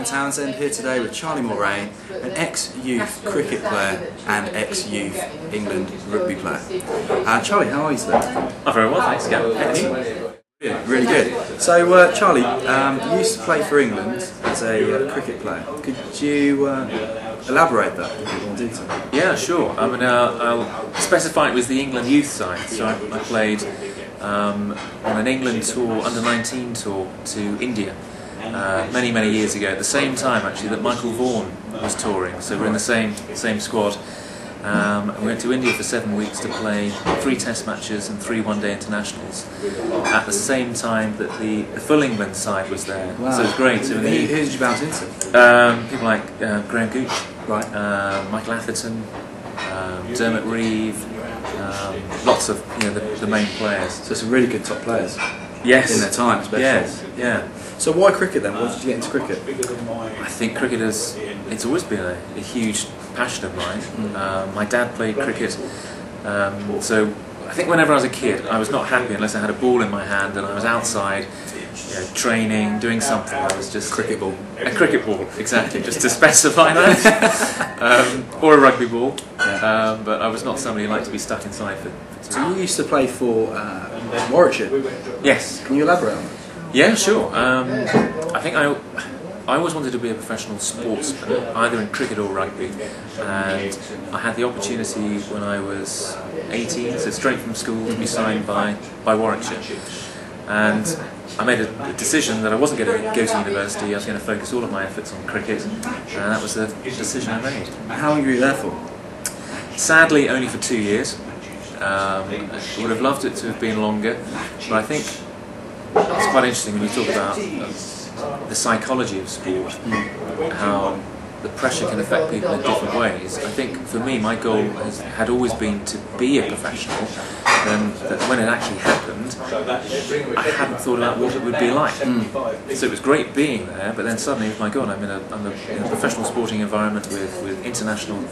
Gavin Townsend here today with Charlie Mulraine, an ex-youth cricket player and ex-youth England rugby player. Charlie, how are you today? I'm very well, thanks, Gavin. Excellent. Yeah, really good. So, Charlie, you used to play for England as a cricket player. Could you elaborate that in a bit more detail? Yeah, sure. I mean, I'll specify it was the England youth side. So I played on an England tour, under-19 tour to India. Many years ago, at the same time actually that Michael Vaughan was touring, so we're in the same squad. We went to India for 7 weeks to play 3 test matches and 3 one-day internationals at the same time that the full England side was there. Wow. So it was great. So who did you bounce into? People like Graham Gooch, right. Michael Atherton, Dermot Reeve, lots of the main players. So some really good top players. Yes. In their time, especially. Yes. Yeah. So why cricket then? Why did you get into cricket? I think cricket it's always been a huge passion of mine. My dad played cricket, so I think whenever I was a kid I was not happy unless I had a ball in my hand and I was outside training, doing something. I was just cricket ball. A cricket ball, exactly, just to specify that. Or a rugby ball, yeah. but I was not somebody who liked to be stuck inside for So you used to play for Warwickshire? Yes. Can you elaborate on that? Yeah, sure. I think I always wanted to be a professional sportsman, either in cricket or rugby, and I had the opportunity when I was 18, so straight from school, to be signed by Warwickshire. And I made a decision that I wasn't going to go to university, I was going to focus all of my efforts on cricket, and that was the decision I made. How long were you there for? Sadly, only for 2 years. I would have loved it to have been longer, but I think it's quite interesting when you talk about the psychology of sport, how the pressure can affect people in different ways. I think for me, my goal had always been to be a professional, and that when it actually happened, I hadn't thought about what it would be like. So it was great being there, but then suddenly, oh my God, I'm in a professional sporting environment with international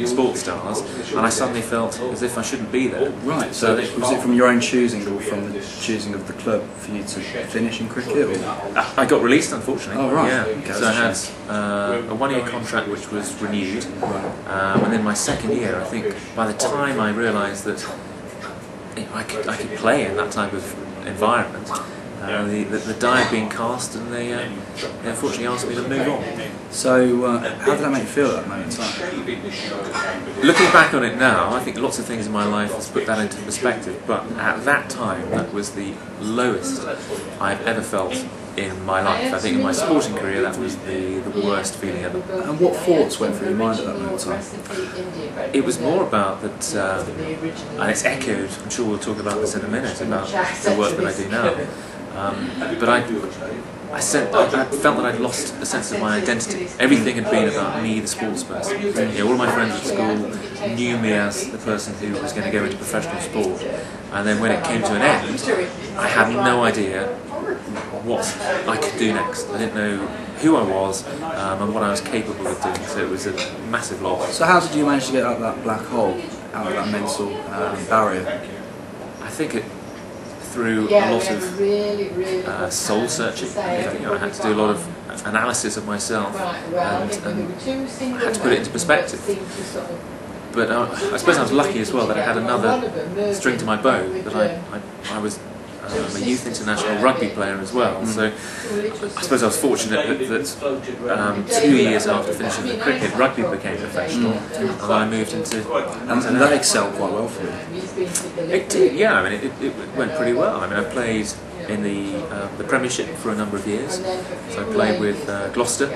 sports stars, and I suddenly felt as if I shouldn't be there. Right, so was it from your own choosing or from the choosing of the club for you to finish in cricket? Or? I got released, unfortunately. Oh, right. Yeah. Okay, so I had a 1-year contract which was renewed, and then my second year, I think by the time I realised that I could play in that type of environment, the die had been cast, and they unfortunately asked me to move on. So how did that make you feel at that moment in time? Looking back on it now, I think lots of things in my life has put that into perspective, but at that time that was the lowest I've ever felt in my life. I think in my sporting career that was the worst feeling ever. And what thoughts went through your mind at that moment in time? It was more about that, and it's echoed, I'm sure we'll talk about this in a minute, about the work that I do now. But I felt that I'd lost a sense of my identity. Everything had been about me, the sports person. All of my friends at school knew me as the person who was going to go into professional sport. And then when it came to an end, I had no idea what I could do next. I didn't know who I was and what I was capable of doing, so it was a massive loss. So how did you manage to get out of that black hole, out of that mental barrier? I think through a lot of soul searching. I had to do a lot of analysis of myself, and I had to put it into perspective. But I suppose I was lucky as well that I had another string to my bow, that I was a youth international rugby player as well, so I suppose I was fortunate that 2 years after finishing the cricket, rugby became professional, and I moved into and that excelled quite well for you. It did, yeah. I mean, it went pretty well. I mean, I played in the Premiership for a number of years, so I played with Gloucester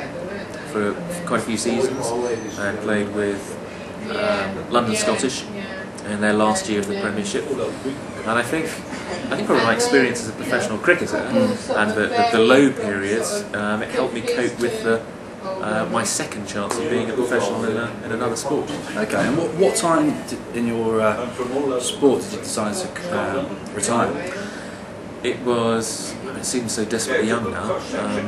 for quite a few seasons. I played with London Scottish in their last year of the Premiership, and I think probably my experience as a professional cricketer and the low periods, it helped me cope with my second chance of being a professional in another sport. Okay, and what time in your sport did you decide to retire? It seems so desperately young now,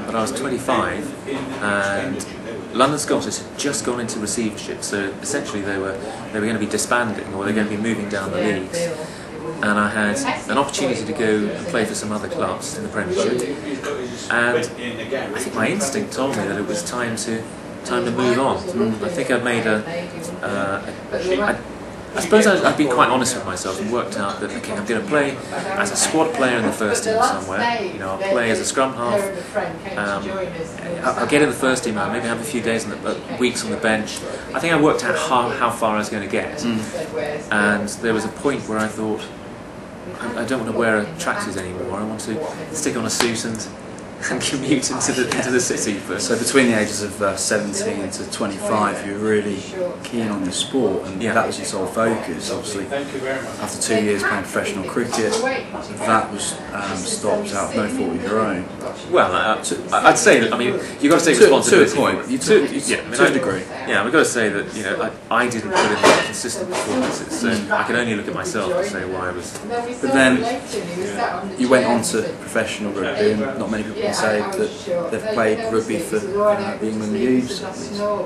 but I was 25, and London Scottish had just gone into receivership, so essentially they were going to be disbanding, or they were going to be moving down the leagues. and I had an opportunity to go and play for some other clubs in the Premiership, and I think my instinct told me that it was time to move on. I think I'd made I suppose I'd been quite honest with myself and worked out that, okay, I'm going to play as a squad player in the first team somewhere. You know, I'll play as a scrum half. I'll get in the first team. I'll maybe have a few days weeks on the bench. I think I worked out how far I was going to get, and there was a point where I thought, I don't want to wear a tracksuit anymore. I want to stick on a suit and commute into the city. But so between the ages of 17 to 25, you were really keen on your sport, and that was your sole focus. Obviously, after 2 years playing professional cricket, that was stopped out of no fault of your own. Well, I'd say that, I mean, you've got to take responsibility. To a point, to a degree. Yeah, I've got to say that, you know, I didn't put in the consistent performances, so I can only look at myself and say why I was. But then you went on to professional rugby, and not many people can say that they've played rugby for the England youths. So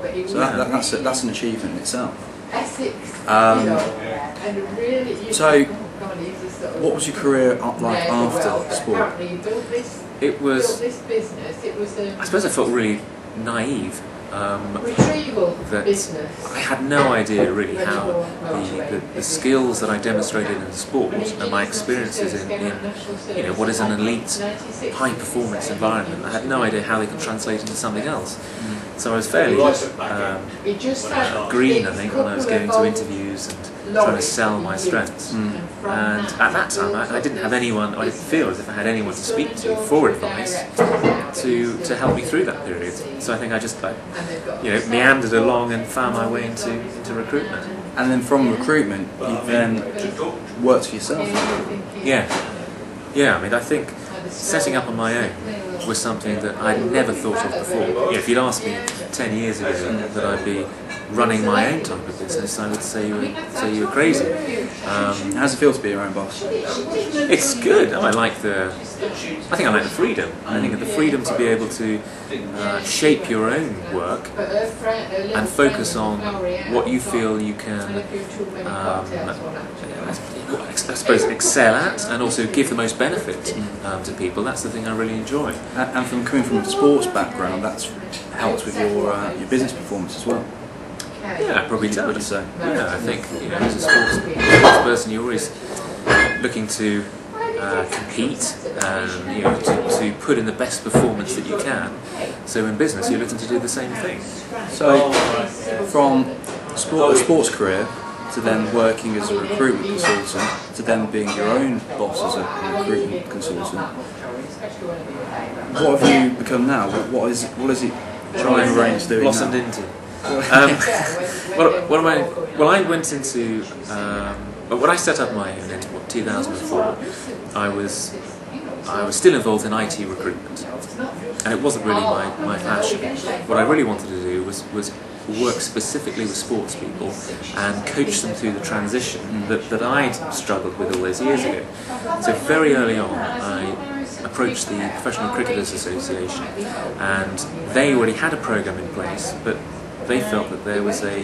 that's an achievement in itself. So, what was your career like after sport? It was, I suppose I felt really naive. That I had no idea really how the skills that I demonstrated in sport and my experiences in you know, what is an elite high performance environment, I had no idea how they could translate into something else. So I was fairly green, I think, when I was going to interviews and trying to sell my strengths. And at that time I didn't have anyone, I didn't feel as if I had anyone to speak to for advice to help me through that period. So I think I just you know, meandered along and found my way into recruitment. And then from recruitment, you then worked for yourself? Yeah, I mean, I think setting up on my own was something that I'd never thought of before. You know, if you'd asked me 10 years ago that I'd be running my own type of business, I would say you were crazy. How does it feel to be your own boss? It's good. I think I like the freedom. I think the freedom to be able to shape your own work and focus on what you feel you can, I suppose, excel at, and also give the most benefit to people. That's the thing I really enjoy. And from coming from a sports background, that's helped with your business performance as well. Yeah, probably does. Would you say? Yeah, I think, you know, as a sports person, you're always looking to compete and, you know, to put in the best performance that you can. So in business, you're looking to do the same thing. So from a sports career to then working as a recruitment consultant to then being your own boss as a recruitment consultant, what have you become now? What is it Charlie Mulraine's doing blossomed now? into? Well, I went into when I set up my own in 2004. I was still involved in IT recruitment, and it wasn't really my passion. What I really wanted to do was work specifically with sports people and coach them through the transition that I'd struggled with all those years ago. So very early on, I approached the Professional Cricketers Association, and they already had a program in place, but they felt that there was a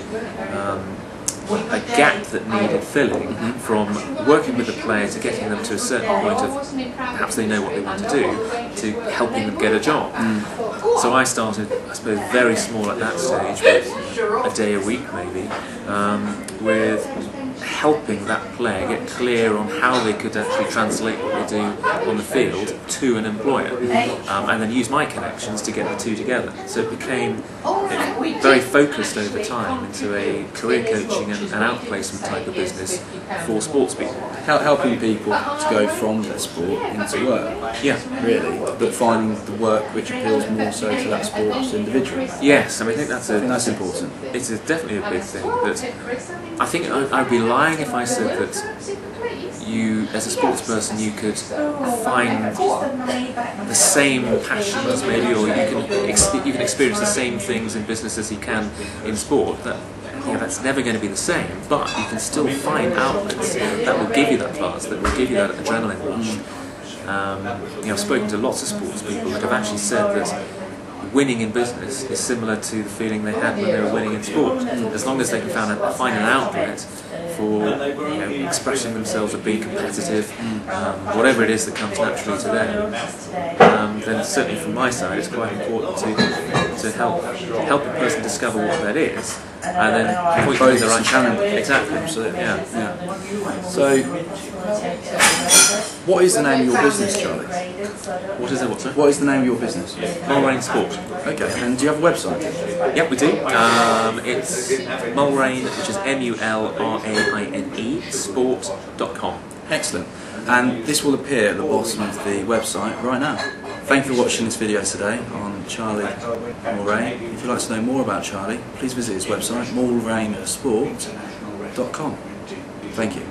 gap that needed filling from working with the player to getting them to a certain point of perhaps they know what they want to do to helping them get a job. So I started, I suppose, very small at that stage, with a day a week maybe, with helping that player get clear on how they could actually translate what they do on the field to an employer, and then use my connections to get the two together. So it became very focused over time into a career coaching and outplacement type of business for sports people. Helping people to go from their sport into work. Yeah. Really, but finding the work which appeals more so to that sports individual. Yes, I mean, I think that's important. It's definitely a big thing. That I think I'd be lying if I said that you, as a sports person, you could find the same passions maybe, or you can experience the same things in business as you can in sport. That's never going to be the same, but you can still find outlets that will give you that buzz, that will give you that adrenaline rush. I've spoken to lots of sports people that have actually said that winning in business is similar to the feeling they had when they were winning in sport. As long as they can find an outlet for expressing themselves or being competitive, whatever it is that comes naturally to them, then certainly from my side it's quite important to help a person discover what that is, and then point them in the right channel. Exactly. Absolutely. Yeah. So, what is the name of your business, Charlie? What is it? What, sir? What is the name of your business? Mulraine Sport. Okay, and do you have a website? Yep, we do. It's Mulraine, which is MULRAINE, sport.com. Excellent. And this will appear at the bottom of the website right now. Thank you for watching this video today on Charlie Mulraine. If you'd like to know more about Charlie, please visit his website, mulrainesport.com. Thank you.